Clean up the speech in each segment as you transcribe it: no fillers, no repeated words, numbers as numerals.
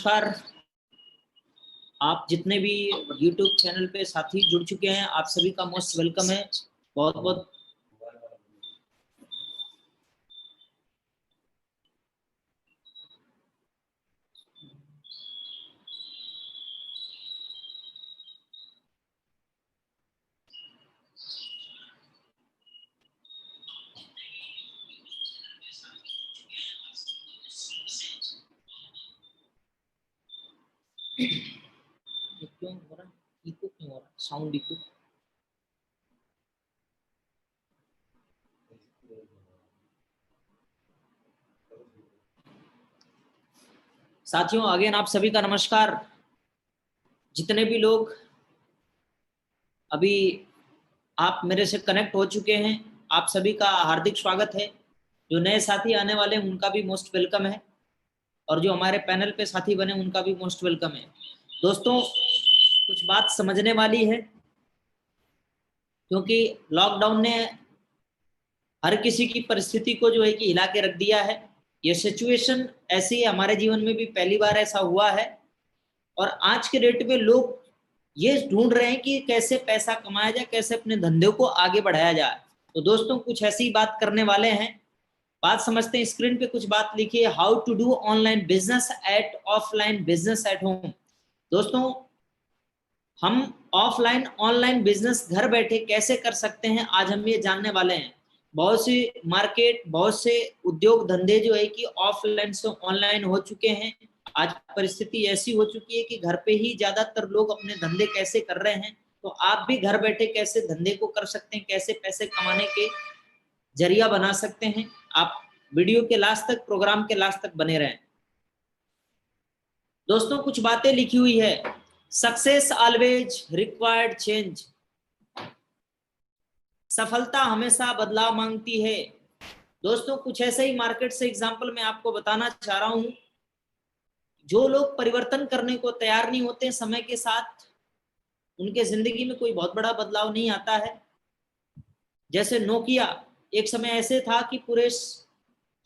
नमस्कार। आप जितने भी YouTube चैनल पे साथी जुड़ चुके हैं, आप सभी का मोस्ट वेलकम है। बहुत बहुत क्यों हो रहा है? इको क्यों हो रहा है? Sound eco. साथियों, अगेन आप सभी का नमस्कार। जितने भी लोग अभी आप मेरे से कनेक्ट हो चुके हैं, आप सभी का हार्दिक स्वागत है। जो नए साथी आने वाले हैं उनका भी मोस्ट वेलकम है, और जो हमारे पैनल पे साथी बने उनका भी मोस्ट वेलकम है। दोस्तों, कुछ बात समझने वाली है, क्योंकि लॉकडाउन ने हर किसी की परिस्थिति को जो है कि हिला के रख दिया है। ये सिचुएशन ऐसी है, हमारे जीवन में भी पहली बार ऐसा हुआ है। और आज के डेट में लोग ये ढूंढ रहे हैं कि कैसे पैसा कमाया जाए, कैसे अपने धंधे को आगे बढ़ाया जाए। तो दोस्तों, कुछ ऐसी बात करने वाले हैं। बात समझते हैं। स्क्रीन पे कुछ बात लिखी है, how to do online business at offline business at home. दोस्तों, हम ऑफलाइन ऑनलाइन बिजनेस घर बैठे कैसे कर सकते हैं, आज हम ये जानने वाले हैं। बहुत सी मार्केट, बहुत से उद्योग धंधे जो है कि ऑफलाइन से ऑनलाइन हो चुके हैं। आज परिस्थिति ऐसी हो चुकी है कि घर पे ही ज्यादातर लोग अपने धंधे कैसे कर रहे हैं। तो आप भी घर बैठे कैसे धंधे को कर सकते हैं, कैसे पैसे कमाने के जरिया बना सकते हैं। आप वीडियो के लास्ट तक, प्रोग्राम के लास्ट तक बने रहें। दोस्तों, कुछ बातें लिखी हुई है। Success always required change. सफलता हमेशा बदलाव मांगती है। दोस्तों, कुछ ऐसे ही मार्केट से एग्जांपल मैं आपको बताना चाह रहा हूं। जो लोग परिवर्तन करने को तैयार नहीं होते समय के साथ, उनके जिंदगी में कोई बहुत बड़ा बदलाव नहीं आता है। जैसे नोकिया, एक समय ऐसे था कि पूरे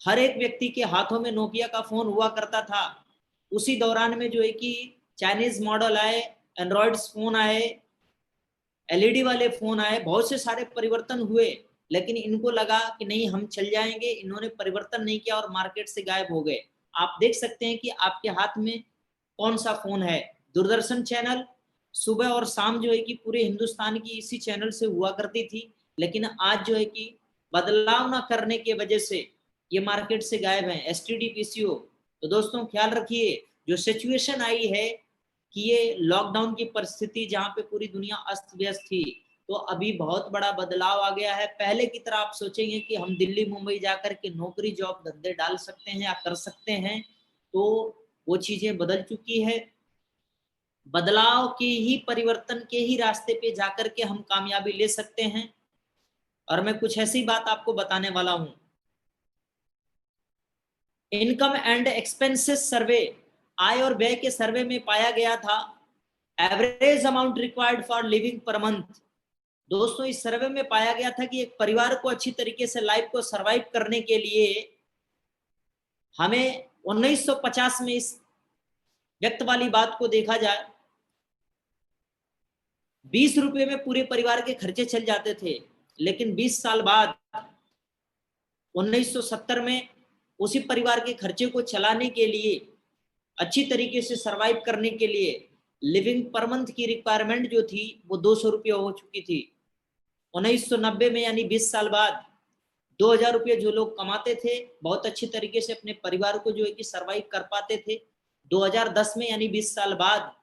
हर एक व्यक्ति के हाथों में नोकिया का फोन हुआ करता था। उसी दौरान में जो है कि चाइनीज मॉडल आए, एंड्रॉइड फोन आए, एलईडी वाले फोन आए, बहुत से सारे परिवर्तन हुए। लेकिन इनको लगा कि नहीं, हम चल जाएंगे। इन्होंने परिवर्तन नहीं किया और मार्केट से गायब हो गए। आप देख सकते हैं कि आपके हाथ में कौन सा फोन है। दूरदर्शन चैनल सुबह और शाम जो है कि पूरे हिंदुस्तान की इसी चैनल से हुआ करती थी। लेकिन आज जो है कि बदलाव ना करने की वजह से ये मार्केट से गायब है। STD PCO. तो दोस्तों, ख्याल रखिए, जो सिचुएशन आई है कि ये लॉकडाउन की परिस्थिति जहां पे पूरी दुनिया अस्त व्यस्त थी, तो अभी बहुत बड़ा बदलाव आ गया है। पहले की तरह आप सोचेंगे कि हम दिल्ली मुंबई जाकर के नौकरी जॉब धंधे डाल सकते हैं या कर सकते हैं, तो वो चीजें बदल चुकी है। बदलाव के ही, परिवर्तन के ही रास्ते पे जाकर के हम कामयाबी ले सकते हैं। और मैं कुछ ऐसी बात आपको बताने वाला हूं। इनकम एंड एक्सपेंसेस सर्वे, आय और व्यय के सर्वे में पाया गया था, average amount required for living per month. दोस्तों, इस सर्वे में पाया गया था कि एक परिवार को अच्छी तरीके से लाइफ को सरवाइव करने के लिए हमें 1950 में, इस व्यक्त वाली बात को देखा जाए, 20 रुपए में पूरे परिवार के खर्चे चल जाते थे। लेकिन 20 साल बाद 1970 में उसी परिवार के खर्चे को चलाने के लिए, अच्छी तरीके से सरवाइव करने के लिए लिविंग पर मंथ की रिक्वायरमेंट जो थी वो 200 रुपये हो चुकी थी। 1990 में, यानी 20 साल बाद, 2000 रुपये जो लोग कमाते थे, बहुत अच्छी तरीके से अपने परिवार को जो है कि सरवाइव कर पाते थे। 2010 में, यानी 20 साल बाद,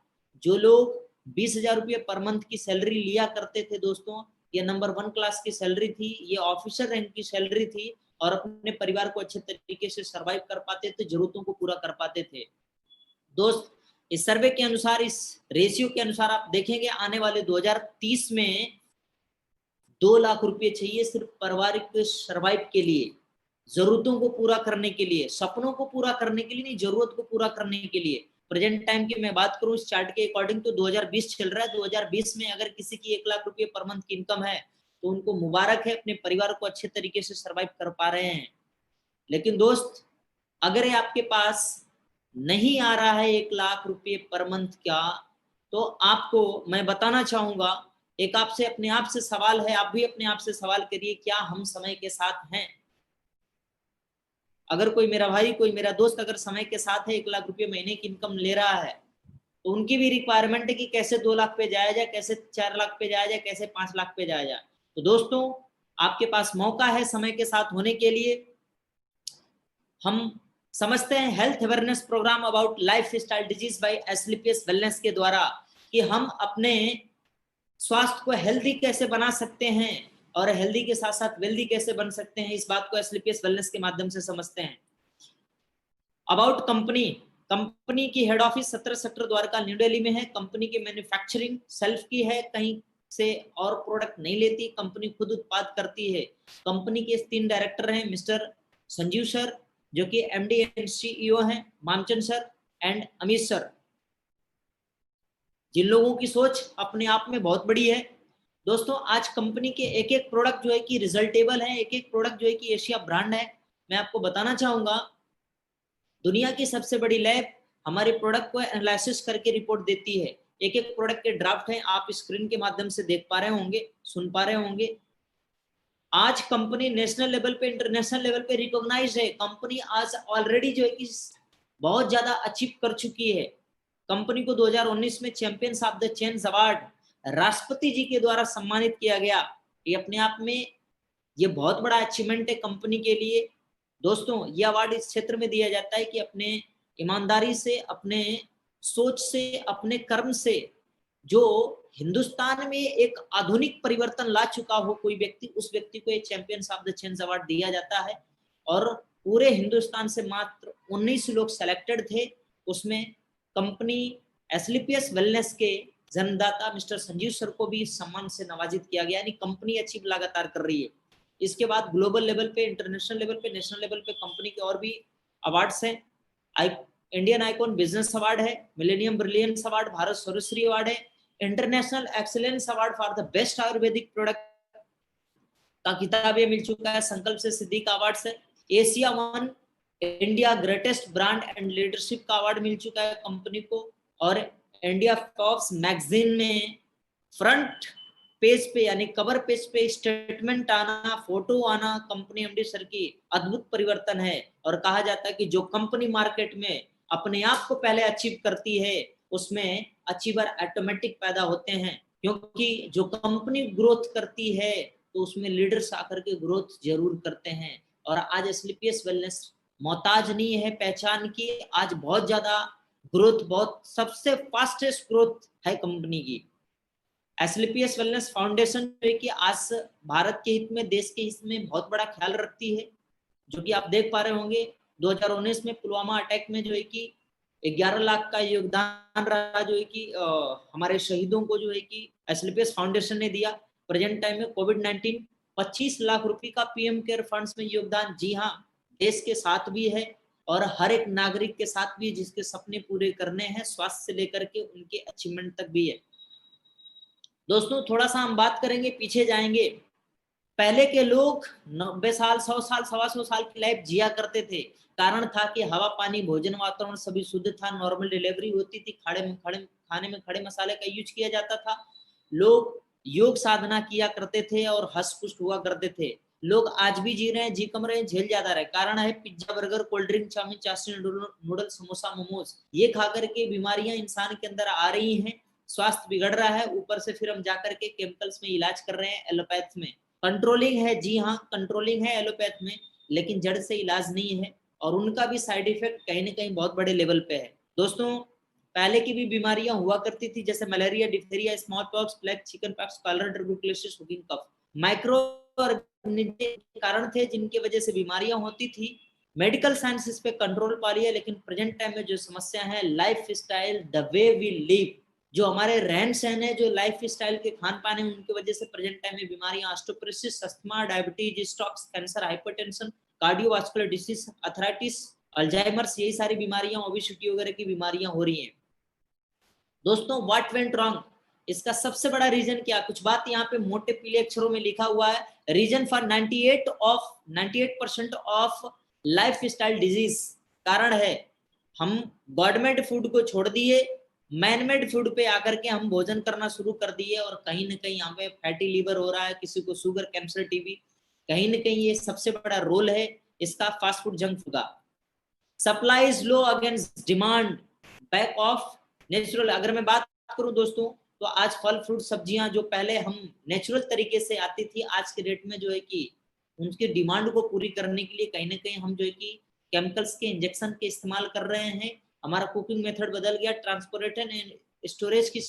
जो लोग 20,000 रुपये पर मंथ की सैलरी लिया करते थे, दोस्तों, ये नंबर 1 क्लास की सैलरी थी, ये ऑफिसर रैंक की सैलरी थी, और अपने परिवार को अच्छे तरीके से सरवाइव कर पाते थे, जरूरतों को पूरा कर पाते थे। दोस्त, इस सर्वे के अनुसार, इस रेशियो के अनुसार आप देखेंगे आने वाले 2030 में 2 लाख रुपए चाहिए सिर्फ पारिवारिक सर्वाइव के लिए, जरूरतों को पूरा करने के लिए, सपनों को पूरा करने के लिए नहीं, जरूरत को पूरा करने के लिए। प्रेजेंट टाइम की मैं बात करूं, इस चार्ट के अकॉर्डिंग, तो 2020 चल रहा है। 2020 में अगर किसी की 1 लाख रुपए पर मंथ की इनकम है, तो उनको मुबारक है, अपने परिवार को अच्छे तरीके से सर्वाइव कर पा रहे हैं। लेकिन दोस्त, अगर आपके पास नहीं आ रहा है 1 लाख रुपए पर मंथ का, तो आपको मैं बताना चाहूंगा, एक आपसे अपने आप से सवाल है, आप भी अपने आप से सवाल करिए, क्या हम समय के साथ हैं? अगर कोई मेरा भाई, कोई मेरा दोस्त अगर समय के साथ है, 1 लाख रुपए महीने की इनकम ले रहा है, तो उनकी भी रिक्वायरमेंट है कि कैसे 2 लाख पे जाया जाए, कैसे 4 लाख पे जाया जाए, कैसे 5 लाख पे जाया जाए। तो दोस्तों, आपके पास मौका है समय के साथ होने के लिए। हम समझते हैं health awareness program about lifestyle disease by Asclepius wellness के द्वारा कि हम अपने स्वास्थ्य को हेल्दी कैसे बना सकते हैं और हेल्दी के साथ साथ वेल्दी कैसे बन सकते हैं, इस बात को एस्क्लेपियस वेलनेस के माध्यम से समझते हैं। अबाउट कंपनी, कंपनी की head office 17 sector Dwarka new Delhi में है। कंपनी की मैन्युफैक्चरिंग सेल्फ की है, कहीं से और प्रोडक्ट नहीं लेती, कंपनी खुद उत्पाद करती है। कंपनी के 3 डायरेक्टर हैं, मिस्टर संजीव सर जो कि एमडी एंड सीईओ हैं, Mamchand sir and Amit sir, जिन लोगों की सोच अपने आप में बहुत बड़ी है। दोस्तों, आज कंपनी के एक एक प्रोडक्ट जो है कि रिजल्टेबल है, एक एक प्रोडक्ट जो है कि एशिया ब्रांड है। मैं आपको बताना चाहूंगा, दुनिया की सबसे बड़ी लैब हमारे प्रोडक्ट को एनालिसिस करके रिपोर्ट देती है। एक एक प्रोडक्ट के ड्राफ्ट हैं, आप स्क्रीन के माध्यम से देख पा रहे होंगे, सुन पा रहे होंगे। आज कंपनी नेशनल लेवल पे, इंटरनेशनल लेवल पे रिकॉग्नाइज है। कंपनी आज ऑलरेडी जो है कि बहुत ज्यादा अचीव कर चुकी है। कंपनी को 2019 में champions of the change award राष्ट्रपति जी के द्वारा सम्मानित किया गया। ये अपने आप में ये बहुत बड़ा अचीवमेंट है कंपनी के लिए। दोस्तों, ये अवार्ड इस क्षेत्र में दिया जाता है कि अपने ईमानदारी से, अपने सोच से, अपने कर्म से जो हिंदुस्तान में एक आधुनिक परिवर्तन ला चुका हो कोई व्यक्ति, उस व्यक्ति को एक champions of the change award दिया जाता है। और पूरे हिंदुस्तान से मात्र 19 लोग सेलेक्टेड थे, उसमें कंपनी एस्क्लेपियस वेलनेस के जन्मदाता मिस्टर संजीव सर को भी इस सम्मान से नवाजित किया गया। यानी कंपनी अचीव लगातार कर रही है। इसके बाद ग्लोबल लेवल पे, इंटरनेशनल लेवल पे, नेशनल लेवल पे कंपनी के और भी अवार्ड्स हैं। इंडियन आइकॉन बिजनेस अवार्ड है, मिलेनियम ब्रिलियंस अवार्ड, भारत सर्वश्री अवार्ड है, international excellence award for the best Ayurvedic product का किताब ये मिल चुका है, संकल्प से सिद्धि का अवार्ड है, Asia one India greatest brand and leadership का अवार्ड मिल चुका है कंपनी को। और इंडिया फॉक्स मैगजीन में फ्रंट पेज पे यानी कवर पेज पे स्टेटमेंट आना, फोटो आना कंपनी एमडी सर की अद्भुत परिवर्तन है। और कहा जाता है कि जो कंपनी मार्केट में अपने आप को पहले अचीव करती है, उसमें अचीवर ऑटोमेटिक पैदा होते हैं, क्योंकि जो कंपनी ग्रोथ करती है तो उसमें लीडर्स आकर के ग्रोथ जरूर करते हैं। और आज एस्क्लेपियस वेलनेस मोहताज नहीं है पहचान की, आज बहुत ज्यादा ग्रोथ, बहुत सबसे फास्टेस्ट ग्रोथ है कंपनी की। एस्क्लेपियस वेलनेस फाउंडेशन जो है कि आज भारत के हित में, देश के हित में बहुत बड़ा ख्याल रखती है, जो कि आप देख पा रहे होंगे 2019 में पुलवामा अटैक में जो है कि 11 लाख का योगदान रहा, जो है कि हमारे शहीदों को जो है कि एस्क्लेपियस फाउंडेशन ने दिया। प्रेजेंट टाइम में कोविड-19 25 लाख रुपए का पीएम केयर फंड्स में योगदान, जी हाँ, देश के साथ भी है और हर एक नागरिक के साथ भी, जिसके सपने पूरे करने हैं स्वास्थ्य से लेकर के उनके अचीवमेंट तक भी है। दोस्तों, थोड़ा सा हम बात करेंगे, पीछे जाएंगे। पहले के लोग 90 साल, 100 साल, 125 साल की लाइफ जिया करते थे। कारण था कि हवा, पानी, भोजन, वातावरण सभी शुद्ध था, नॉर्मल डिलीवरी होती थी, खाने में खड़े मसाले का यूज किया जाता था, लोग योग साधना किया करते थे और हष्ट पुष्ट हुआ करते थे। लोग आज भी जी रहे हैं, जी कम रहे हैं, झेल ज्यादा रहे। कारण है pizza, burger, cold drink, chowmein, चाशनी, नूडल, समोसा, मोमोज, ये खा करके बीमारियां इंसान के अंदर आ रही हैं, स्वास्थ्य बिगड़ रहा है। ऊपर से फिर हम जाकर के केमिकल्स में इलाज कर रहे हैं, एलोपैथ में कंट्रोलिंग है, जी हाँ कंट्रोलिंग है एलोपैथ में, लेकिन जड़ से इलाज नहीं है और उनका भी साइड इफेक्ट कहीं ना कहीं बहुत बड़े लेवल पे है। दोस्तों, पहले की भी बीमारियां हुआ करती थी, जैसे malaria, diphtheria, small pox, plague, chicken pox, cholera, tuberculosis, whooping cough, micro कारण थे जिनकी वजह से बीमारियां होती थी। मेडिकल साइंस इस पे कंट्रोल पा लिया, लेकिन प्रेजेंट टाइम में जो समस्या है, lifestyle, the way we live, जो हमारे रहन सहन है, जो लाइफ स्टाइल के खान पान है, उनकी वजह से प्रेजेंट टाइम में बीमारियां, osteoporosis, asthma, diabetes, strokes, cancer, hypertension, cardiovascular disease, arthritis, Alzheimer's, यही सारी बीमारियां, ओबेसिटी वगैरह की बीमारियां हो रही हैं। दोस्तों, व्हाट वेंट रॉन्ग, इसका सबसे बड़ा रीजन क्या, कुछ बात यहाँ पे मोटे पीले अक्षरों में लिखा हुआ है, reason for 98% of lifestyle disease. कारण है हम गवर्नमेंट फूड को छोड़ दिए, मैनमेड फूड पे आकर के हम भोजन करना शुरू कर दिए, और कहीं ना कहीं यहाँ पे फैटी लीवर हो रहा है, किसी को शुगर, कैंसर, टीबी। कहीं ना कहीं ये सबसे बड़ा रोल है इसका फास्ट फूड, जंक फूड का। Supply is low against demand, back of natural. अगर मैं बात करूं दोस्तों, तो आज फल फ्रूट सब्जियां जो पहले हम नेचुरल तरीके से आती थी, आज के डेट में जो है कि उनकी डिमांड को पूरी करने के लिए कहीं ना कहीं हम जो है कि केमिकल्स के इंजेक्शन के इस्तेमाल कर रहे हैं। हमारा कुकिंग मेथड बदल गया, ट्रांसपोर्टेशन एंड स्टोरेज की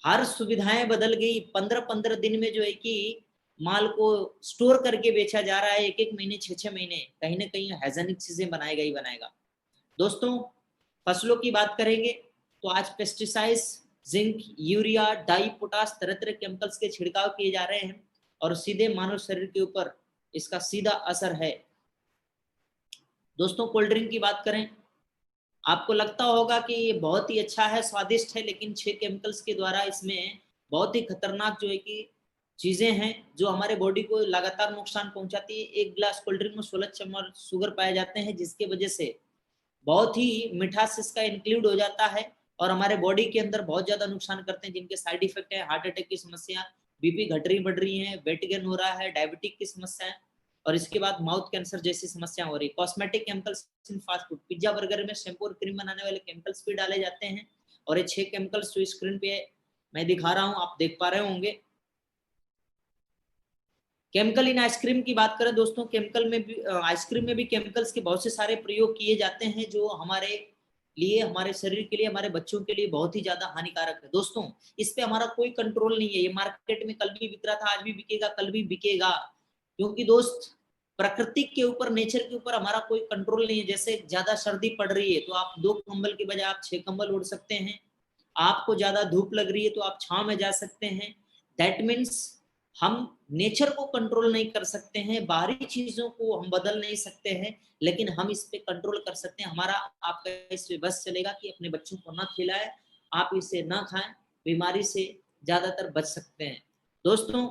हर सुविधाएं बदल गई। 15-15 दिन में जो है कि माल को स्टोर करके बेचा जा रहा है, 1-1 महीने, 6-6 महीने। कहीं ना कहीं हाइजेनिक चीजें बनाएगा ही बनाएगा। दोस्तों, फसलों की बात करेंगे तो आज pesticides, zinc, urea, dye, potash, तरह तरह केमिकल्स के छिड़काव किए जा रहे हैं, और सीधे मानव शरीर के ऊपर इसका सीधा असर है। दोस्तों, कोल्ड ड्रिंक की बात करें, आपको लगता होगा कि ये बहुत ही अच्छा है, स्वादिष्ट है, लेकिन 6 केमिकल्स के द्वारा इसमें बहुत ही खतरनाक जो है कि चीजें हैं जो हमारे बॉडी को लगातार नुकसान पहुंचाती है। एक गिलास कोल्ड ड्रिंक में 16 चम्मच शुगर पाए जाते हैं, जिसके वजह से बहुत ही मिठास इसका इंक्लूड हो जाता है, और हमारे बॉडी के अंदर बहुत ज्यादा नुकसान करते हैं, जिनके साइड इफेक्ट है हार्ट अटैक की समस्या, बीपी घट रही बढ़ रही है, वेट गेन हो रहा है, डायबिटिक की समस्या है, और इसके बाद माउथ कैंसर जैसी समस्या हो रही है। कॉस्मेटिक केमिकल्स इन फास्ट फूड, पिज्जा बर्गर में शैम्पू और क्रीम बनाने वाले केमिकल्स भी डाले जाते हैं, और ये 6 केमिकल्स जो स्क्रीन पे मैं दिखा रहा हूँ, आप देख पा रहे होंगे। केमिकल इन आइसक्रीम की बात करें दोस्तों, केमिकल में भी आइसक्रीम में भी केमिकल्स के बहुत से सारे प्रयोग किए जाते हैं, जो हमारे लिए, हमारे शरीर के लिए, हमारे बच्चों के लिए बहुत ही ज्यादा हानिकारक है। दोस्तों, इस पे हमारा कोई कंट्रोल नहीं है। ये मार्केट में कल भी बिक रहा था, आज भी बिकेगा, कल भी बिकेगा, क्योंकि दोस्त प्रकृति के ऊपर, नेचर के ऊपर हमारा कोई कंट्रोल नहीं है। जैसे ज्यादा सर्दी पड़ रही है तो आप 2 कंबल की बजाय आप 6 कंबल ओढ़ सकते हैं। आपको ज्यादा धूप लग रही है तो आप छांव में जा सकते हैं। दैट मीन्स हम नेचर को कंट्रोल नहीं कर सकते हैं, बाहरी चीजों को हम बदल नहीं सकते हैं, लेकिन हम इस पे कंट्रोल कर सकते हैं। हमारा आपका इस पे बस चलेगा कि अपने बच्चों को ना खिलाएं, आप इसे ना खाएं, बीमारी से ज्यादातर बच सकते हैं। दोस्तों,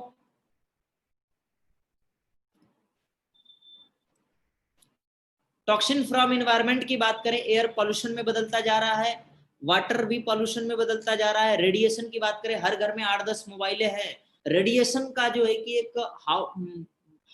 टॉक्सिन फ्रॉम इन्वायरमेंट की बात करें, एयर पॉल्यूशन में बदलता जा रहा है, वाटर भी पॉल्यूशन में बदलता जा रहा है। रेडिएशन की बात करें, हर घर में 8-10 मोबाइलें हैं। रेडिएशन का जो है कि एक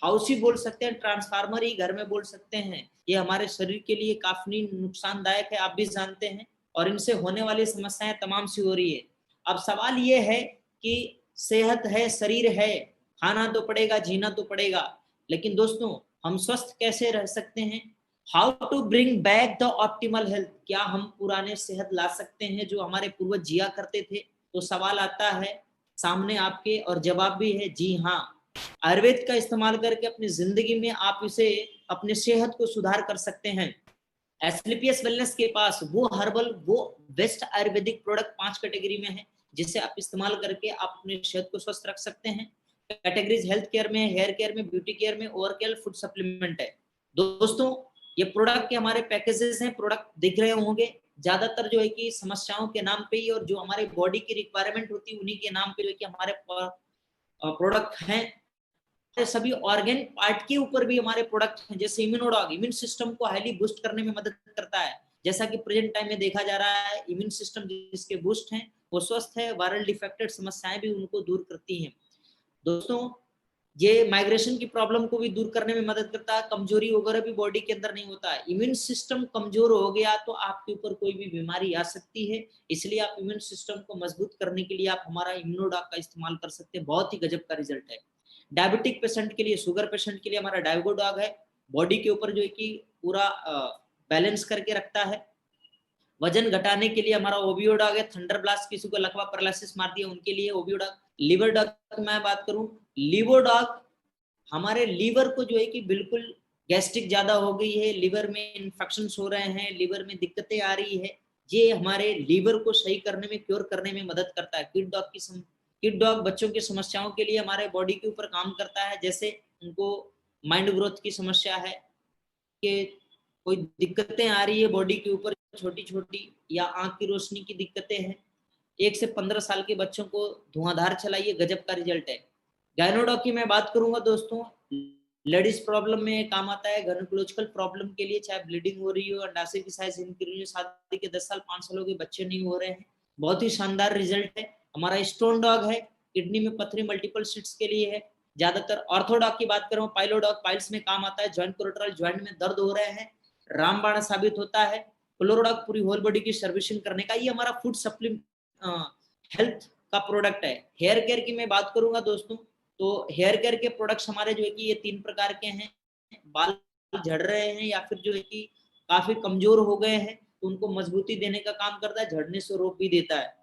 हाउस ही बोल सकते हैं, ट्रांसफार्मर ही घर में बोल सकते हैं। ये हमारे शरीर के लिए काफी नुकसानदायक है, आप भी जानते हैं, और इनसे होने वाली समस्याएं तमाम सी हो रही है। अब सवाल ये है कि सेहत है, शरीर है, खाना तो पड़ेगा, जीना तो पड़ेगा, लेकिन दोस्तों हम स्वस्थ कैसे रह सकते हैं? How to bring back the optimal health, क्या हम पुराने सेहत ला सकते हैं जो हमारे पूर्वज जिया करते थे? तो सवाल आता है सामने आपके, और जवाब भी है जी हाँ। आयुर्वेद का इस्तेमाल करके अपनी जिंदगी में आप इसे, अपने सेहत को सुधार कर सकते हैं। एस्क्लेपियस वेलनेस के पास वो हर्बल, वो बेस्ट आयुर्वेदिक प्रोडक्ट 5 कैटेगरी में है, जिसे आप इस्तेमाल करके आप अपने सेहत को स्वस्थ रख सकते हैं। कैटेगरीज हेल्थ केयर में, हेयर केयर में, ब्यूटी केयर में, ओवर केयर, फूड सप्लीमेंट है। दोस्तों, ये प्रोडक्ट के हमारे पैकेजेस हैं, प्रोडक्ट दिख रहे होंगे, ज्यादातर जो है कि समस्याओं के नाम पे ही, और जो हमारे बॉडी की रिक्वायरमेंट होती है उन्हीं के नाम पे जो है कि हमारे प्रोडक्ट हैं। सभी ऑर्गेन पार्ट के ऊपर भी हमारे प्रोडक्ट हैं, जैसे इम्यूनोडॉग इम्यून सिस्टम को हाईली बूस्ट करने में मदद करता है। जैसा कि प्रेजेंट टाइम में देखा जा रहा है, इम्यून सिस्टम जिसके बूस्ट हैं वो स्वस्थ है, वायरल डिफेक्टेड समस्याएं भी उनको दूर करती हैं। दोस्तों, ये माइग्रेशन की प्रॉब्लम को भी दूर करने में मदद करता है, कमजोरी वगैरह भी बॉडी के अंदर नहीं होता है। इम्यून सिस्टम कमजोर हो गया तो आपके ऊपर कोई भी बीमारी आ सकती है, इसलिए आप इम्यून सिस्टम को मजबूत करने के लिए आप हमारा इम्यूनोडॉग का इस्तेमाल कर सकते हैं, बहुत ही गजब का रिजल्ट है। डायबिटिक पेशेंट के लिए, शुगर पेशेंट के लिए हमारा डायगोडॉग है, बॉडी के ऊपर जो है कि पूरा बैलेंस करके रखता है। वजन घटाने के लिए हमारा ओबियोडॉग है, थंडर ब्लास्ट, किसी को लकवा पैरालिसिस मार दिया उनके लिए ओबियोडॉग। लीवर डॉग की मैं बात करूं, लीवोडॉग हमारे लीवर को जो है कि बिल्कुल गैस्ट्रिक ज्यादा हो गई है, लीवर में इन्फेक्शन हो रहे हैं, लीवर में दिक्कतें आ रही है, ये हमारे लीवर को सही करने में, क्योर करने में मदद करता है। किड डॉग बच्चों की समस्याओं के लिए हमारे बॉडी के ऊपर काम करता है, जैसे उनको माइंड ग्रोथ की समस्या है, कि कोई दिक्कतें आ रही है बॉडी के ऊपर छोटी छोटी, या आंख की रोशनी की दिक्कतें हैं, 1 से 15 साल के बच्चों को धुआंधार चलाइए, गजब का रिजल्ट है। गायनोडॉग की मैं बात करूंगा दोस्तों, लेडीज प्रॉब्लम में काम आता है, गायनेकोलॉजिकल प्रॉब्लम के लिए, चाहे ब्लीडिंग हो रही हो, अंडाशय की साइज इंक्रीज हो, शादी के 10 साल 5 साल हो गए, बच्चे नहीं हो रहे हैं, बहुत ही शानदार रिजल्ट है। हमारा स्टोन डॉग है, किडनी में पथरी मल्टीपल सीट्स के लिए है। ज्यादातर ऑर्थोडॉग की बात करूं, पाइलोडॉग पाइल्स में काम आता है, जॉइंट कोलेटरल जॉइंट में दर्द हो रहे हैं, रामबाण साबित होता है। क्लोरोडॉग पूरी होल बॉडी की सर्विसिंग करने का, ये हमारा फूड सप्लीमेंट हेल्थ का प्रोडक्ट है। हेयर केयर की मैं बात करूंगा दोस्तों, तो हेयर केयर के प्रोडक्ट्स हमारे जो है कि ये 3 प्रकार के हैं। बाल झड़ रहे हैं या फिर जो है कि काफी कमजोर हो गए हैं, तो उनको मजबूती देने का काम करता है, झड़ने से रोक भी देता है।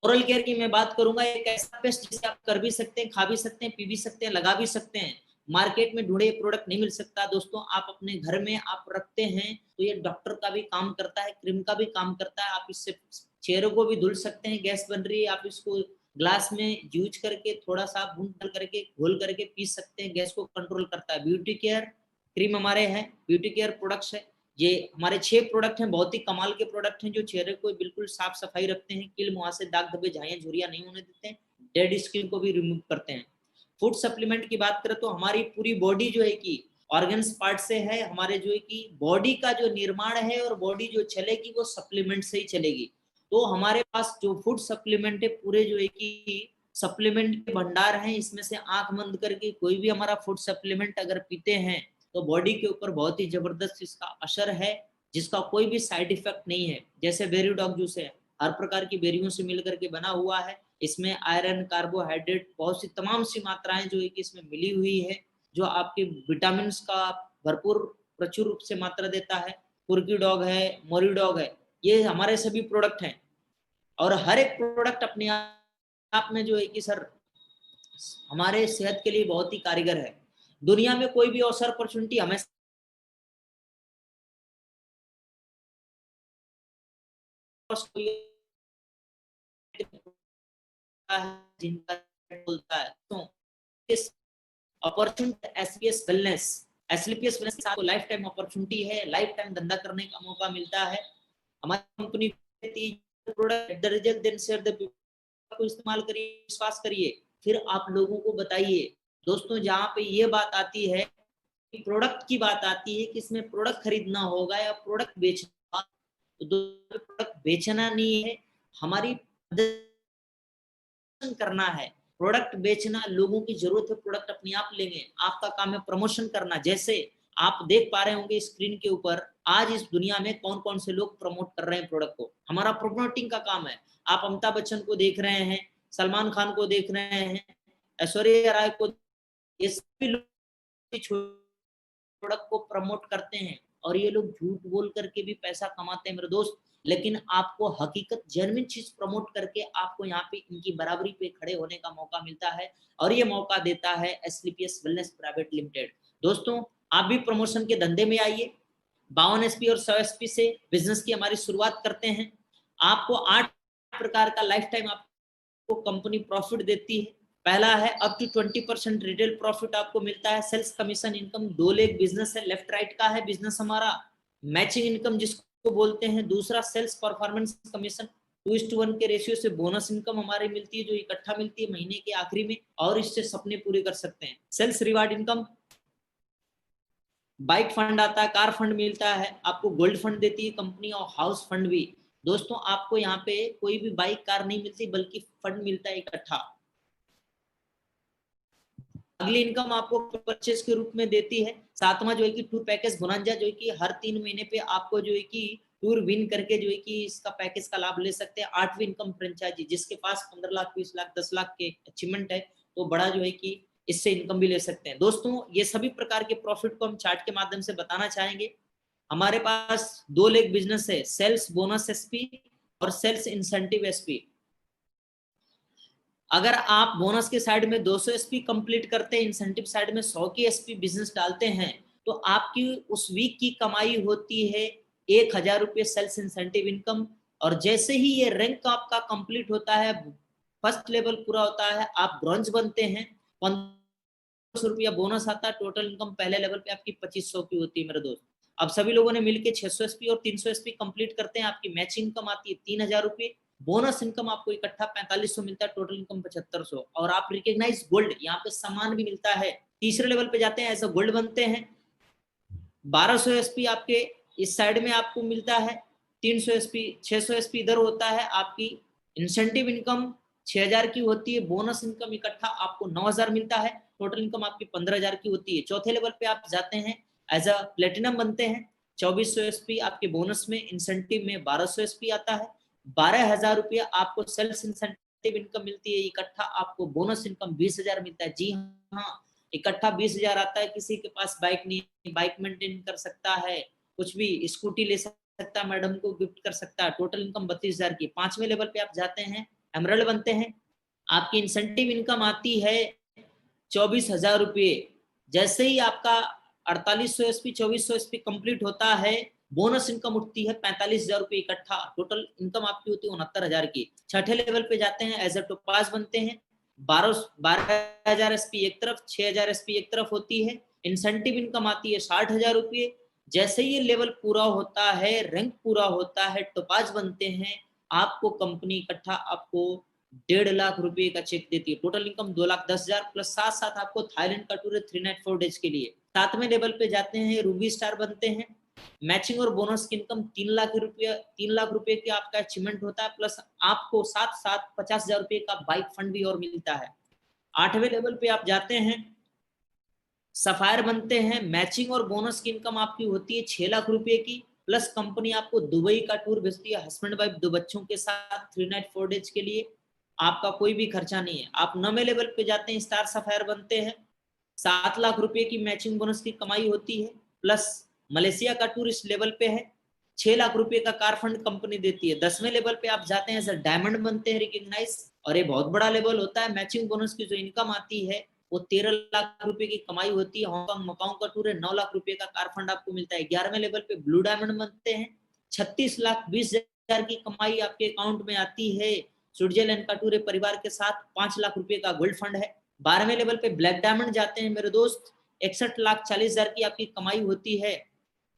ओरल केयर की मैं बात करूंगा, एक ऐसा पेस्ट जिसे आप कर भी सकते हैं, खा भी सकते हैं, पी भी सकते हैं, लगा भी सकते हैं। मार्केट में ढूंढे प्रोडक्ट नहीं मिल सकता दोस्तों, आप अपने घर में आप रखते हैं तो ये डॉक्टर का भी काम करता है, क्रीम का भी काम करता है। आप इससे चेहरे को भी धुल सकते हैं, गैस बन रही है आप इसको ग्लास में यूज करके थोड़ा सा बूंद डाल करके घोल करके पी सकते हैं, गैस को कंट्रोल करता है। ब्यूटी केयर क्रीम हमारे हैं, ब्यूटी केयर प्रोडक्ट्स है, ये हमारे 6 प्रोडक्ट हैं, बहुत ही कमाल के प्रोडक्ट हैं, जो चेहरे को बिल्कुल साफ सफाई रखते हैं, किल मुहासे दाग धब्बे झाइयां झुर्रियां नहीं होने देते हैं, डेड स्किन को भी रिमूव करते हैं। फूड सप्लीमेंट की बात करें तो हमारी पूरी बॉडी जो है कि ऑर्गन्स पार्ट से है, हमारे जो है कि बॉडी का जो निर्माण है और बॉडी जो चलेगी वो सप्लीमेंट से ही चलेगी। तो हमारे पास जो फूड सप्लीमेंट है पूरे जो है कि सप्लीमेंट के भंडार हैं, इसमें से आंख बंद करके कोई भी हमारा फूड सप्लीमेंट अगर पीते हैं तो बॉडी के ऊपर बहुत ही जबरदस्त इसका असर है, जिसका कोई भी साइड इफेक्ट नहीं है। जैसे बेरी डॉग जूस है, हर प्रकार की बेरियों से मिलकर के बना हुआ है, इसमें आयरन कार्बोहाइड्रेट बहुत सी तमाम सी मात्राएं जो है कि इसमें मिली हुई है, जो आपके विटामिन का भरपूर प्रचुर रूप से मात्रा देता है। कुर्की डॉग है, मोरी डॉग है, ये हमारे सभी प्रोडक्ट हैं, और हर एक प्रोडक्ट अपने आप में जो है कि सर हमारे सेहत के लिए बहुत ही कारीगर है। दुनिया में कोई भी अवसर अपॉर्चुनिटी हमेशा जिनका बोलता है, तो इस opportunity SPS wellness, SPS wellness के साथ लाइफ टाइम अपॉर्चुनिटी है, लाइफ टाइम धंधा करने का मौका मिलता है। हमारी company product the result then share the को इस्तेमाल करिए, विश्वास करिए, फिर आप लोगों को बताइए। दोस्तों जहाँ पे ये बात आती है, प्रोडक्ट की बात आती है कि इसमें प्रोडक्ट खरीदना होगा या प्रोडक्ट बेचना, तो प्रोडक्ट बेचना नहीं है, हमारी करना है। प्रोडक्ट बेचना लोगों की जरूरत है, प्रोडक्ट अपने आप लेंगे, आपका काम है प्रमोशन करना। जैसे आप देख पा रहे होंगे स्क्रीन के ऊपर, आज इस दुनिया में कौन कौन से लोग प्रमोट कर रहे हैं प्रोडक्ट को, हमारा प्रमोटिंग का काम है। आप अमिताभ बच्चन को देख रहे हैं, सलमान खान को देख रहे हैं, ऐश्वर्या राय को, ये सभी लोग प्रोडक्ट को प्रमोट करते हैं, और ये लोग झूठ बोल करके भी पैसा कमाते हैं मेरे दोस्त। लेकिन आपको हकीकत जेन्युइन चीज प्रमोट करके आपको यहाँ पे इनकी बराबरी पे खड़े होने का मौका मिलता है, और ये मौका देता है एसलीपीएस वेलनेस प्राइवेट लिमिटेड। दोस्तों आप भी प्रमोशन के धंधे में आइए, 52 एसपी और 100 एसपी से बिजनेस की हमारी शुरुआत करते हैं। आपको 8 प्रकार का लाइफ टाइम आपको कंपनी प्रॉफिट देती है। पहला है अप टू 20% रिटेल प्रॉफिट आपको मिलता है, sales commission income, 2 leg business है, लेफ्ट राइट का है बिजनेस हमारा। मैचिंग इनकम जिसको बोलते हैं, दूसरा सेल्स परफॉर्मेंस कमीशन, 2:1 के रेशियो से बोनस इनकम हमारी मिलती है, जो इकट्ठा मिलती है महीने के आखिरी में, और इससे सपने पूरे कर सकते हैं। Sales reward income, bike fund आता है, कार फंड मिलता है आपको, गोल्ड फंड देती है कंपनी, और हाउस फंड भी। दोस्तों आपको यहाँ पे कोई भी बाइक कार नहीं मिलती, बल्कि फंड मिलता है इकट्ठा। अगली इनकम आपको परचेज के रूप में देती है। सातवां जो है कि टूर पैकेज बोनांजा, जो है कि हर 3 महीने पे आपको जो है कि टूर विन करके जो है कि इसका पैकेज का लाभ ले सकते हैं। 8वीं इनकम फ्रेंचाइजी, जिसके पास 15 लाख 20 लाख 10 लाख के अचीवमेंट है, तो बड़ा जो है कि इससे इनकम भी ले सकते हैं। दोस्तों ये सभी प्रकार के प्रॉफिट को हम चार्ट के माध्यम से बताना चाहेंगे। हमारे पास 2 लेग बिजनेस है, सेल्स बोनस एसपी और सेल्स इंसेंटिव एसपी। अगर आप बोनस के साइड में 200 एसपी कंप्लीट करते हैं, इंसेंटिव साइड में 100 की एसपी बिजनेस डालते हैं, तो आपकी उस वीक की कमाई होती है 1000 रुपये सेल्स इंसेंटिव इनकम। और जैसे ही ये रैंक आपका कंप्लीट होता है, फर्स्ट लेवल पूरा होता है, आप ब्रॉन्ज बनते हैं, 1500 रुपया बोनस आता है, टोटल इनकम पहले लेवल पे आपकी 2500 की होती है मेरे दोस्त। अब सभी लोगों ने मिलकर 600 एसपी और 300 एसपी कंप्लीट करते हैं, आपकी मैच इनकम आती है 3000 रुपये, बोनस इनकम आपको इकट्ठा 4500 मिलता है, टोटल इनकम 7500, और आप रिकॉग्नाइज गोल्ड, यहाँ पे सामान भी मिलता है, तीसरे लेवल पे जाते हैं, एज अ गोल्ड बनते हैं। 1200 एसपी आपके इस साइड में आपको मिलता है, 300 एसपी 600 एसपी इधर होता है। आपकी इंसेंटिव इनकम 6000 की होती है, बोनस इनकम इकट्ठा आपको 9000 मिलता है, टोटल इनकम आपकी 15000 की होती है। चौथे लेवल पे आप जाते हैं, एज अ प्लेटिनम बनते हैं, 2400 एसपी आपके बोनस में, इंसेंटिव में 1200 एसपी आता है, 12000 रुपया आपको सेल्स इंसेंटिव इनकम मिलती है इकट्ठा, आपको बोनस इनकम 20000 मिलता है। जी हाँ, इकट्ठा 20000 आता है। किसी के पास बाइक नहीं, बाइक मेंटेन कर सकता है, कुछ भी स्कूटी ले सकता है, मैडम को गिफ्ट कर सकता है, टोटल इनकम 32000 की। पांचवें लेवल पे आप जाते हैं, एमरल्ड बनते हैं, आपकी इंसेंटिव इनकम आती है 24000 रुपये। जैसे ही आपका 4800 एसपी 2400 एसपी कंप्लीट होता है, बोनस इनकम उठती है 45000 रुपये इकट्ठा, टोटल इनकम आपकी होती है 69000 की। छठे लेवल पे जाते हैं, एज अ टोपाज बनते हैं, 12000 एसपी एक तरफ, 6000 एसपी एक तरफ होती है, इंसेंटिव इनकम आती है 60000 रुपये। जैसे ये लेवल पूरा होता है, रैंक पूरा होता है, टोपाज बनते हैं, आपको कंपनी इकट्ठा आपको 1.5 लाख रुपए का चेक देती है, टोटल इनकम 2,10,000 प्लस साथ साथ आपको थाईलैंड का टूर है 3 नाइट 4 डेज के लिए। सातवें लेवल पे जाते हैं, रूबी स्टार बनते हैं, मैचिंग और बोनस की इनकम 3 लाख रुपए की आपका अचीवमेंट होता है, प्लस आपको साथ साथ 50,000 रुपए का बाइक फंड भी और मिलता है। आठवें लेवल पे आप जाते हैं, सफायर बनते हैं, मैचिंग और बोनस की इनकम आपकी होती है 6 लाख रुपए की, प्लस कंपनी आपको दुबई का टूर भेजती है, हस्बैंड वाइफ 2 बच्चों के साथ 3 नाइट 4 डेज के लिए, आपका कोई भी खर्चा नहीं है। आप 9वें लेवल पे जाते हैं, स्टार सफायर बनते हैं, 7 लाख रुपए की मैचिंग बोनस की कमाई होती है, प्लस मलेशिया का टूर इस लेवल पे है, 6 लाख रुपए का कार फंड कंपनी देती है। 10वें लेवल पे आप जाते हैं, सर डायमंड बनते हैं, रिकग्नाइज, और ये बहुत बड़ा लेवल होता है। मैचिंग बोनस की जो इनकम आती है वो 13 लाख रुपए की कमाई होती है। हांगकांग मकाऊ का टूर है, 9 लाख रुपए का कार फंड आपको मिलता है। 11वें लेवल पे ब्लू डायमंड बनते हैं, 36,20,000 की कमाई आपके अकाउंट में आती है। स्विट्जरलैंड का टूर है, परिवार के साथ 5 लाख रुपए का गोल्ड फंड है। 12वें लेवल पे ब्लैक डायमंड जाते हैं मेरे दोस्त, 61,40,000 की आपकी कमाई होती है।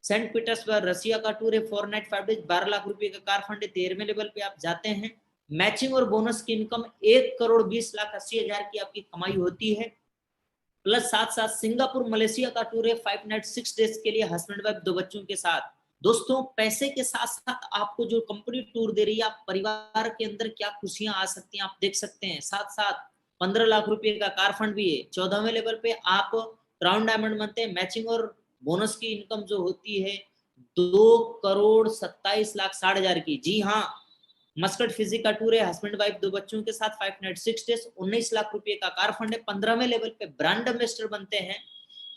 सेंट पीटर्सबर्ग रसिया का टूर है, 4 नाइट 5 डेज, 12 लाख रुपए का कार फंड है। 13वें लेवल पे आप जाते हैं, मैचिंग और बोनस की इनकम 1,20,80,000 की आपकी कमाई होती है, प्लस साथ साथ सिंगापुर मलेशिया का टूर है 5 नाइट 6 डेज के लिए, हस्बैंड वाइफ 2 बच्चों के साथ। दोस्तों, पैसे के साथ साथ आपको जो कंपनी टूर दे रही है, आप परिवार के अंदर क्या खुशियां आ सकती हैं आप देख सकते हैं। साथ साथ 15 लाख रुपए का कार फंड भी है। 14वें लेवल पे आप क्राउन डायमंड बनते हैं, मैचिंग और बोनस की इनकम जो होती है 2,27,60,000 की। जी हाँ, मस्कट फिजी का टूर है, हस्बैंड वाइफ 2 बच्चों के साथ 5 नाइट 6 डेज, 19 लाख रुपए का कार फंड है। 15वें लेवल पे ब्रांड एम्बेसडर बनते हैं,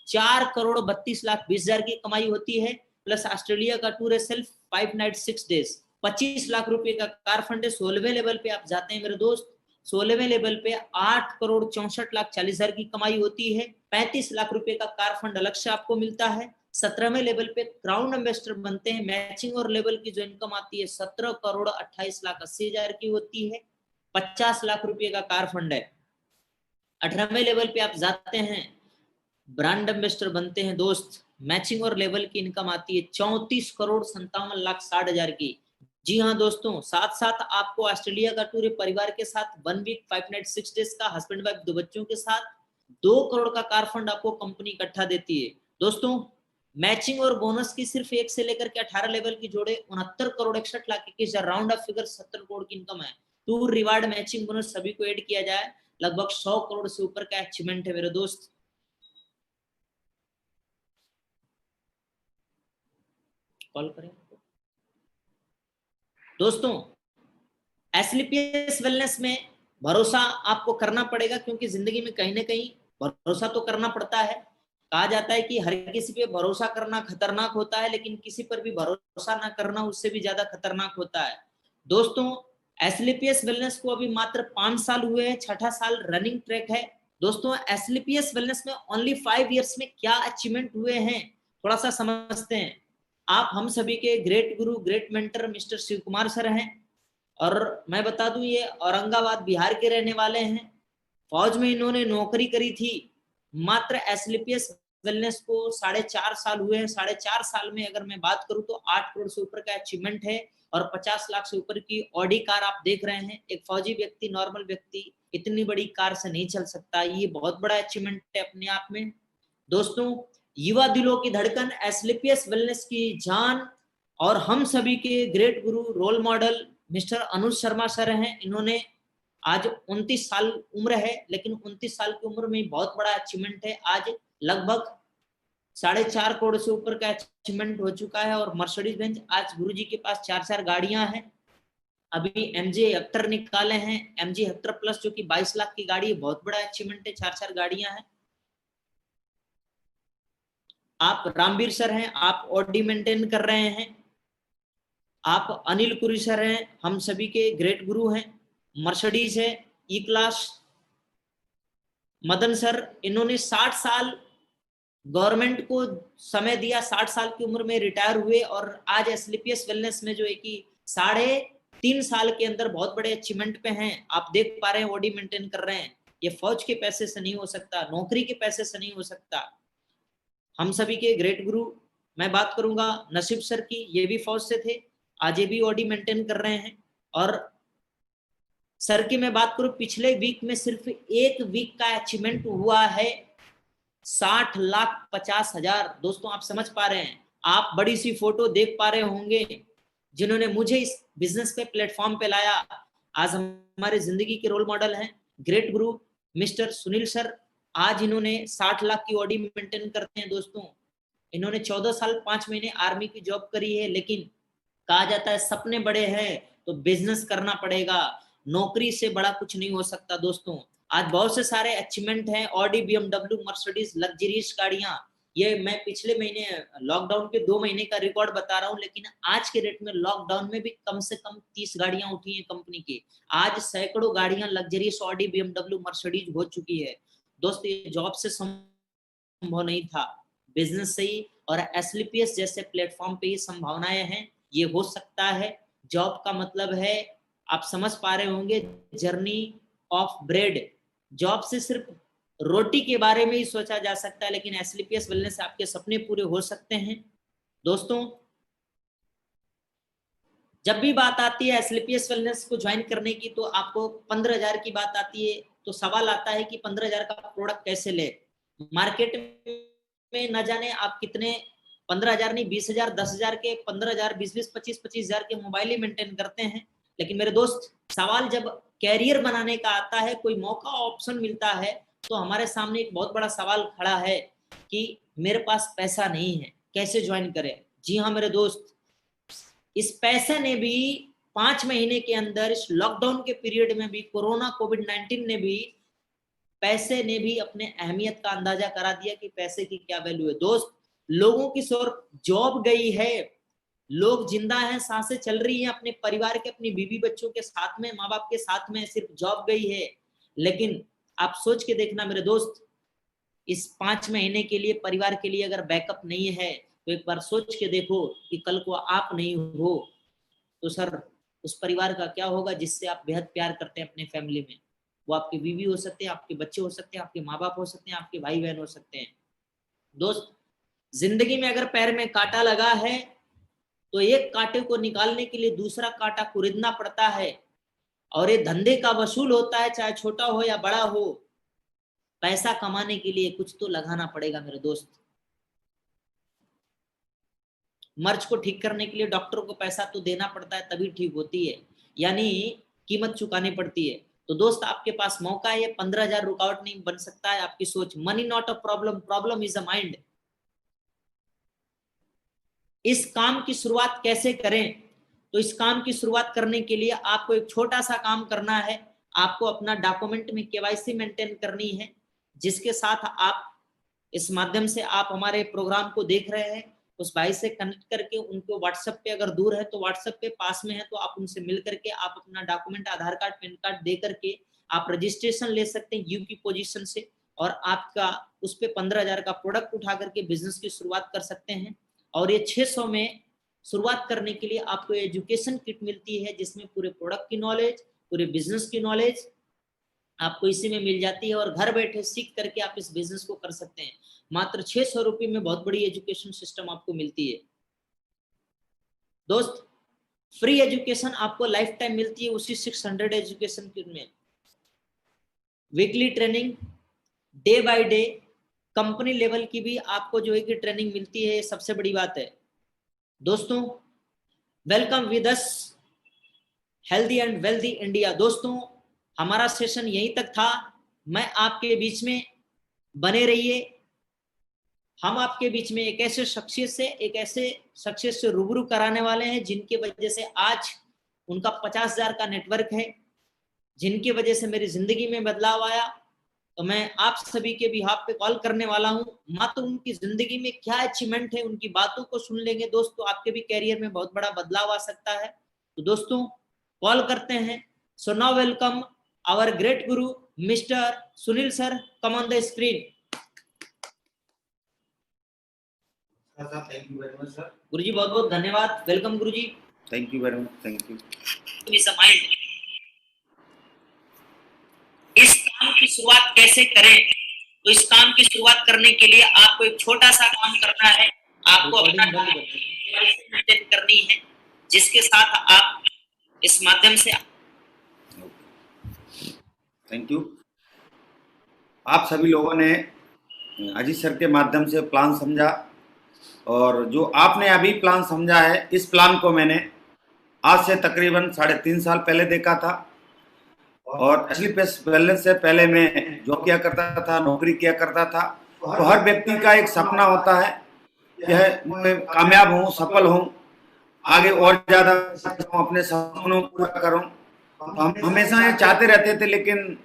4,32,20,000 की कमाई होती है, प्लस ऑस्ट्रेलिया का टूर है सिर्फ 5 नाइट 6 डेज, 25 लाख रुपए का कार फंड है। 16वें लेवल पे आप जाते हैं मेरे दोस्त, 16वें लेवल पे 8,64,40,000 की कमाई होती है, 35 लाख रुपए का कार फंड अलग से आपको मिलता है। 17वें लेवल पे क्राउन एम्बेसडर बनते हैं, मैचिंग और लेवल की जो इनकम आती है 17,28,80,000 की होती है, 50 लाख रुपए का कार फंड है। 18वें लेवल पे आप जाते हैं, ब्रांड एम्बेसडर बनते हैं दोस्त, मैचिंग और लेवल की इनकम आती है 34,57,60,000 की। जी हाँ दोस्तों, साथ साथ आपको ऑस्ट्रेलिया का टूर परिवार के साथ 1 वीक 5 नाइट 6 डेज का, हस्बैंड वाइफ 2 बच्चों के साथ 2 करोड़ का कार फंड आपको कंपनी इकट्ठा देती है। दोस्तों, मैचिंग और बोनस की सिर्फ 1 से लेकर के 18 लेवल की जोड़े 69,61,00,000 की राउंड ऑफ फिगर 70 करोड़ की इनकम है। टूर रिवार्ड मैचिंग बोनस सभी को ऐड किया जाए, लगभग 100 करोड़ से ऊपर का अचीवमेंट है मेरे दोस्त। कॉल करें दोस्तों, एसलीपीएस वेलनेस में भरोसा आपको करना पड़ेगा, क्योंकि जिंदगी में कहीं ना कहीं भरोसा तो करना पड़ता है। कहा जाता है कि हर किसी पे भरोसा करना खतरनाक होता है, लेकिन किसी पर भी भरोसा ना करना उससे भी ज्यादा खतरनाक होता है। दोस्तों, एसलीपीएस वेलनेस को अभी मात्र 5 साल हुए हैं, 6ठा साल रनिंग ट्रैक है। दोस्तों, एसलीपीएस वेलनेस में ओनली 5 इयर्स में क्या अचीवमेंट हुए हैं थोड़ा सा समझते हैं। आप हम सभी के great guru, great mentor mister Shiv Kumar sir हैं, और मैं बता दूं ये औरंगाबाद बिहार के रहने वाले हैं। फौज में इन्होंने नौकरी करी थी। मात्र एसलीपीएस वेलनेस को 4.5 साल हुए हैं। 4.5 साल में अगर मैं बात करूं तो 8 करोड़ से ऊपर का अचीवमेंट है, और 50 लाख से ऊपर की ऑडी कार आप देख रहे हैं। एक फौजी व्यक्ति, नॉर्मल व्यक्ति इतनी बड़ी कार से नहीं चल सकता। ये बहुत बड़ा अचीवमेंट है अपने आप में। दोस्तों, युवा दिलों की धड़कन, एसलीपीएस वेलनेस की जान और हम सभी के ग्रेट गुरु, role model mister Anuj Sharma sir हैं। इन्होंने आज 29 साल उम्र है, लेकिन 29 साल की उम्र में बहुत बड़ा अचीवमेंट है। आज लगभग 4.5 करोड़ से ऊपर का अचीवमेंट हो चुका है। और मर्सिडीज बेंज, आज गुरुजी के पास 4 गाड़ियां हैं। अभी एमजी हेक्टर निकाले हैं, एमजी हेक्टर प्लस, जो कि 22 लाख की गाड़ी है। बहुत बड़ा अचीवमेंट है, 4 गाड़ियां हैं। आप रामवीर सर हैं, आप ऑडी मेंटेन कर रहे हैं। आप अनिल पुरी सर हैं, हम सभी के ग्रेट गुरु हैं। मर्सिडीज है, ई क्लास। मदन सर, इन्होंने 60 साल गवर्नमेंट को समय दिया, 60 साल की उम्र में रिटायर हुए और आज एसलीपीएस वेलनेस में जो है कि 3.5 साल के अंदर बहुत बड़े अचीवमेंट पे हैं। आप देख पा रहे हैं, ऑडी मेंटेन कर रहे हैं। ये फौज के पैसे से नहीं हो सकता, नौकरी के पैसे से नहीं हो सकता। हम सभी के ग्रेट गुरु, मैं बात करूंगा नसीब सर की, ये भी फौज से थे, आज ये भी ऑडी मेंटेन कर रहे हैं। और सर की मैं बात करूं, पिछले वीक में सिर्फ एक वीक का अचीवमेंट हुआ है 60,50,000। दोस्तों, आप समझ पा रहे हैं, आप बड़ी सी फोटो देख पा रहे होंगे जिन्होंने मुझे इस बिजनेस पे प्लेटफॉर्म पे लाया। आज हमारे जिंदगी के रोल मॉडल हैं great guru mister Sunil sir. आज इन्होंने 60 लाख की ऑडी मेंटेन करते हैं। दोस्तों, इन्होंने 14 साल 5 महीने आर्मी की जॉब करी है, लेकिन कहा जाता है सपने बड़े हैं तो बिजनेस करना पड़ेगा, नौकरी से बड़ा कुछ नहीं हो सकता। दोस्तों, आज बहुत से सारे अचीवमेंट हैं, ऑडी, बीएमडब्ल्यू, मर्सिडीज, लग्जरीज गाड़ियां। ये मैं पिछले महीने लॉकडाउन के 2 महीने का रिकॉर्ड बता रहा हूं, लेकिन आज के रेट में लॉकडाउन में भी कम से कम 30 गाड़ियां उठी हैं कंपनी की। आज सैकड़ों गाड़ियां लग्जरीज, ऑडी, बीएमडब्ल्यू, मर्सिडीज हो चुकी है। दोस्तों, ये जॉब से संभव नहीं था, बिजनेस से ही और एसलीपीएस जैसे प्लेटफॉर्म पे ही संभावनाएं हैं, ये हो सकता है। जॉब का मतलब है, आप समझ पा रहे होंगे, जर्नी ऑफ ब्रेड। जॉब से सिर्फ रोटी के बारे में ही सोचा जा सकता है, लेकिन एसलीपीएस वेलनेस से आपके सपने पूरे हो सकते हैं। दोस्तों, जब भी बात आती है एसलीपीएस वेलनेस को ज्वाइन करने की, तो आपको 15,000 की बात आती है, तो सवाल आता है कि 15,000 का प्रोडक्ट कैसे ले। मार्केट में न जाने आप कितने, 15,000 नहीं, 20,000, 10,000 के, 15,000, 20,20, 25,000 के मोबाइल ही मेंटेन करते हैं। लेकिन मेरे दोस्त, सवाल जब कैरियर बनाने का आता है, कोई मौका, ऑप्शन मिलता है, तो हमारे सामने एक बहुत बड़ा सवाल खड़ा है कि मेरे पास पैसा नहीं है, कैसे ज्वाइन करें। जी हाँ मेरे दोस्त, इस पैसे ने भी 5 महीने के अंदर, इस लॉकडाउन के पीरियड में भी, कोरोना कोविड-19 ने भी, पैसे ने भी अपने अहमियत का अंदाजा करा दिया कि पैसे की क्या वैल्यू है। दोस्त, लोगों की जॉब गई है, लोग जिंदा हैं, सांसें चल रही हैं अपने परिवार के, अपनी बीवी बच्चों के साथ में, माँ बाप के साथ में, सिर्फ जॉब गई है। लेकिन आप सोच के देखना मेरे दोस्त, इस 5 महीने के लिए परिवार के लिए अगर बैकअप नहीं है, तो एक बार सोच के देखो कि कल को आप नहीं हो तो सर उस परिवार का क्या होगा जिससे आप बेहद प्यार करते हैं अपने फैमिली में। वो आपकी बीवी हो सकते हैं, आपके बच्चे हो सकते हैं, आपके माँ बाप हो सकते हैं, आपके भाई बहन हो सकते हैं। दोस्त, जिंदगी में अगर पैर में कांटा लगा है, तो एक कांटे को निकालने के लिए दूसरा कांटा खरीदना पड़ता है। और ये धंधे का वसूल होता है, चाहे छोटा हो या बड़ा हो। पैसा कमाने के लिए कुछ तो लगाना पड़ेगा मेरे दोस्त। मर्ज को ठीक करने के लिए डॉक्टर को पैसा तो देना पड़ता है, तभी ठीक होती है, यानी कीमत चुकानी पड़ती है। तो दोस्त, आपके पास मौका है, 15,000 रुकावट नहीं बन सकता है आपकी सोच। Money not a problem, problem is a mind. इस काम की शुरुआत कैसे करें? तो इस काम की शुरुआत करने के लिए आपको एक छोटा सा काम करना है। आपको अपना डॉक्यूमेंट में केवाईसी मेंटेन करनी है, जिसके साथ आप, इस माध्यम से आप हमारे प्रोग्राम को देख रहे हैं, उस भाई से कनेक्ट करके उनको व्हाट्सएप पे, अगर दूर है तो व्हाट्सएप पे, पास में है तो आप उनसे मिल करके आप अपना डॉक्यूमेंट, आधार कार्ड, पैन कार्ड दे करके आप रजिस्ट्रेशन ले सकते हैं यू की पोजीशन से। और आपका उस पे 15,000 का प्रोडक्ट उठा करके बिजनेस की शुरुआत कर सकते हैं। और ये 600 में शुरुआत करने के लिए आपको एजुकेशन किट मिलती है, जिसमें पूरे प्रोडक्ट की नॉलेज, पूरे बिजनेस की नॉलेज आपको इसी में मिल जाती है। और घर बैठे सीख करके आप इस बिजनेस को कर सकते हैं। मात्र 600 रुपये में बहुत बड़ी एजुकेशन सिस्टम आपको मिलती है। दोस्त, फ्री एजुकेशन आपको लाइफ टाइम मिलती है उसी 600 एजुकेशन किट में। Weekly training, day by day, company level की भी आपको जो है कि ट्रेनिंग मिलती है, सबसे बड़ी बात है। दोस्तों, welcome with us healthy and wealthy India. दोस्तों, हमारा सेशन यहीं तक था। मैं आपके बीच में, बने रहिए। हम आपके बीच में एक ऐसे शख्सियत से रूबरू कराने वाले हैं जिनकी वजह से आज उनका 50,000 का नेटवर्क है, जिनकी वजह से मेरी जिंदगी में बदलाव आया। तो मैं आप सभी के बिहाफ पे कॉल करने वाला हूं। मात्र उनकी जिंदगी में क्या अचीवमेंट है, उनकी बातों को सुन लेंगे दोस्तों, आपके भी कैरियर में बहुत बड़ा बदलाव आ सकता है। तो दोस्तों, कॉल करते हैं। So now welcome our great guru mister Sunil sir, come on the screen. Thank you very much sir. Guru ji बहुत बहुत धन्यवाद। Welcome guru ji. Thank you very much. Thank you. इस काम की शुरुआत कैसे करें? तो इस काम की शुरुआत करने के लिए आपको एक छोटा सा काम करना है। आपको अपना मेंटेन करनी है, जिसके साथ आप इस माध्यम से। Thank you. आप सभी लोगों ने अजीत सर के माध्यम से प्लान समझा, और जो आपने अभी प्लान समझा है, इस प्लान को मैंने आज से तकरीबन 3.5 साल पहले देखा था। और एसली बैलेंस से पहले मैं जॉब किया करता था, नौकरी किया करता था। तो हर व्यक्ति का एक सपना होता है, यह मैं कामयाब हूँ, सफल हूँ, आगे और ज्यादा अपने सपनों को पूरा करूँ। तो हम हमेशा ये चाहते रहते थे, लेकिन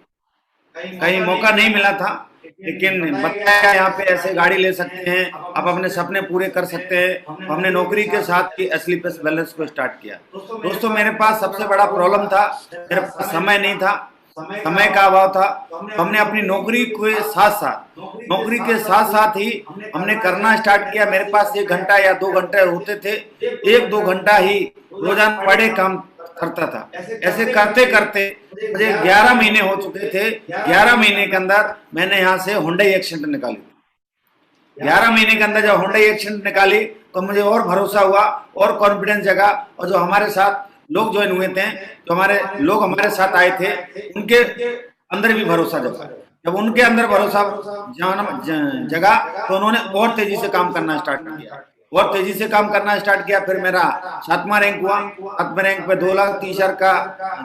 कहीं मौका नहीं मिला था। लेकिन बताया यहाँ पे ऐसे गाड़ी ले सकते हैं, आप अपने सपने पूरे कर सकते हैं। हमने नौकरी के साथ ही एसली बैलेंस को स्टार्ट किया। दोस्तों, मेरे पास सबसे बड़ा प्रॉब्लम था, मेरे पास समय नहीं था, समय का अभाव था। हमने अपनी नौकरी के साथ साथ ही हमने करना स्टार्ट किया। मेरे पास 1 घंटा या 2 घंटे होते थे, 1-2 घंटा ही रोजाना बड़े काम करता था। ऐसे करते करते मुझे 11 महीने हो चुके थे। 11 महीने के अंदर मैंने यहाँ से हुंडई एक्सेंट निकाली। 11 महीने के अंदर जब हुंडई एक्सेंट निकाली तो मुझे और भरोसा हुआ और कॉन्फिडेंस जगा। और जो हमारे साथ लोग ज्वाइन हुए थे, जो हमारे लोग हमारे साथ आए थे, उनके अंदर भी भरोसा जगा। जब उनके अंदर भरोसा जगा तो उन्होंने और तेजी से काम करना स्टार्ट किया। फिर मेरा 7वां रैंक हुआ। 7वें रैंक पे 2,30,000 का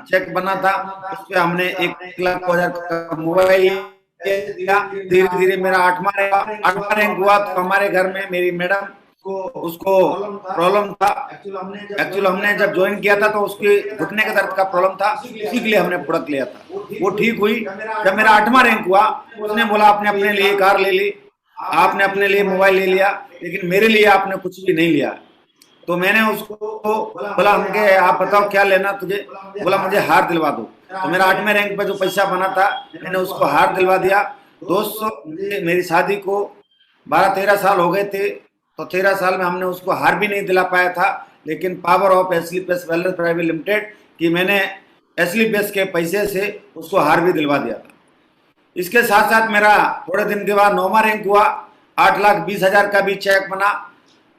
चेक बना था। उस पर हमने 1,02,000 का मोबाइल लिया। धीरे धीरे मेरा 8वां रैंक हुआ। तो हमारे घर में मेरी मैडम उसको प्रॉब्लम था। एक्चुअली हमने जब ज्वाइन किया था तो उसके घुटने के दर्द का प्रॉब्लम था, इसी के लिए हमने प्रोडक्ट लिया था। वो ठीक हुई। जब मेरा 8वां रैंक हुआ, उसने बोला आपने अपने लिए कार ले ली, आपने अपने लिए मोबाइल ले लिया, लेकिन मेरे लिए आपने कुछ भी नहीं लिया। तो मैंने उसको बोला हमके आप बताओ क्या लेना तुझे? बोला मुझे हार दिलवा दो। तो मेरा 8वें रैंक पे जो पैसा बना था, मैंने उसको हार दिलवा दिया। दोस्तों, मेरी शादी को 12-13 साल हो गए थे, तो 13 साल में हमने उसको हार भी नहीं दिला पाया था। लेकिन पावर ऑफ एसली वेल्थ प्राइवेट लिमिटेड कि मैंने एसली के पैसे से उसको हार भी दिलवा दिया था। इसके साथ साथ मेरा थोड़े दिन के बाद 9वां रैंक हुआ। 8,20,000 का भी चेक बना।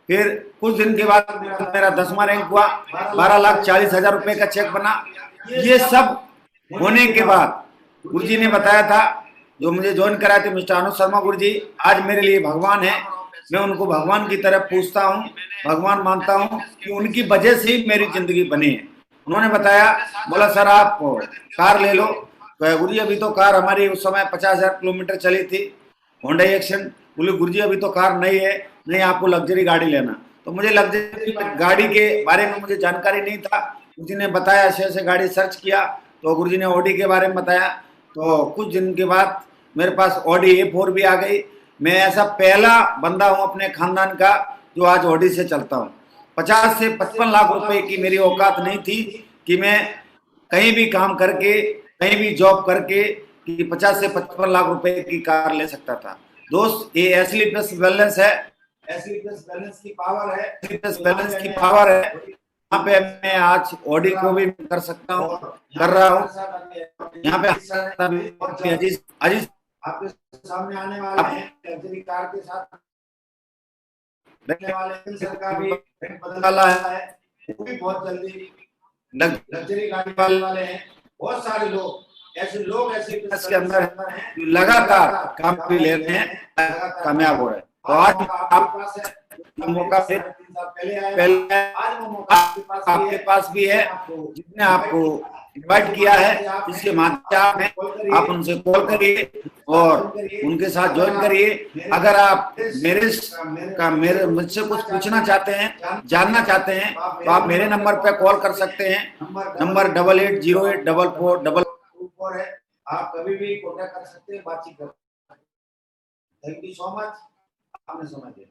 फिर कुछ दिन के बाद मेरा 10वां रैंक हुआ। 12,40,000 रुपए का चेक बना। ये सब होने के बाद गुरुजी ने बताया था, जो मुझे ज्वाइन कराए थे मिस्टर अनुज शर्मा गुरुजी, आज मेरे लिए भगवान है। मैं उनको भगवान की तरफ पूछता हूँ, भगवान मानता हूँ कि उनकी वजह से ही मेरी जिंदगी बनी है। उन्होंने बताया, बोला सर आप कार ले लो। गुरुजी अभी तो कार हमारी उस समय 50,000 किलोमीटर चली थी, होंडा एक्शन। बोले गुरुजी अभी तो कार नहीं है, नहीं आपको लग्जरी गाड़ी लेना। तो मुझे लग्जरी गाड़ी के बारे में मुझे जानकारी नहीं था। गुरुजी ने बताया, ऐसे गाड़ी सर्च किया तो गुरुजी ने ऑडी के बारे में बताया। तो कुछ दिन के बाद मेरे पास ऑडी A4 भी आ गई। मैं ऐसा पहला बंदा हूं अपने खानदान का जो आज ऑडी से चलता हूं। 50 से 55 लाख रुपए की मेरी औकात नहीं थी कि मैं कहीं भी काम करके, कहीं भी जॉब करके कि 50 से 55 लाख रुपए की कार ले सकता था। दोस्त, ये एसली बैलेंस है, एसली बैलेंस की पावर है, बैलेंस की पावर है। यहाँ पे मैं आज ऑडी को भी कर सकता हूँ, कर रहा हूँ। यहाँ पे अजीज आपके सामने आने वाले हैं लग्जरी कार के साथ, रहने वाले सरकार भी बदला है, वो भी बहुत जल्दी लग्जरी गाड़ी वाले हैं। बहुत सारे लोग ऐसे लोग ऐसे के अंदर हैं जो लगातार काम ले रहे हैं, कामयाब हो रहे हैं। तो आज आप मौका से पहले आपके पास भी है, जिसने आपको इनवाइट किया है, जिसके माध्यम में आप उनसे कॉल करिए और उनके साथ ज्वाइन करिए। अगर आप मेरे मुझसे कुछ पूछना चाहते हैं, जानना चाहते हैं, तो आप मेरे नंबर पे कॉल कर सकते हैं। नंबर 88084444 है। आप कभी भी कॉन्टेक्ट कर सकते हैं, बातचीत कर सकते हैं। थैंक यू सो मच, आपने समय दिया।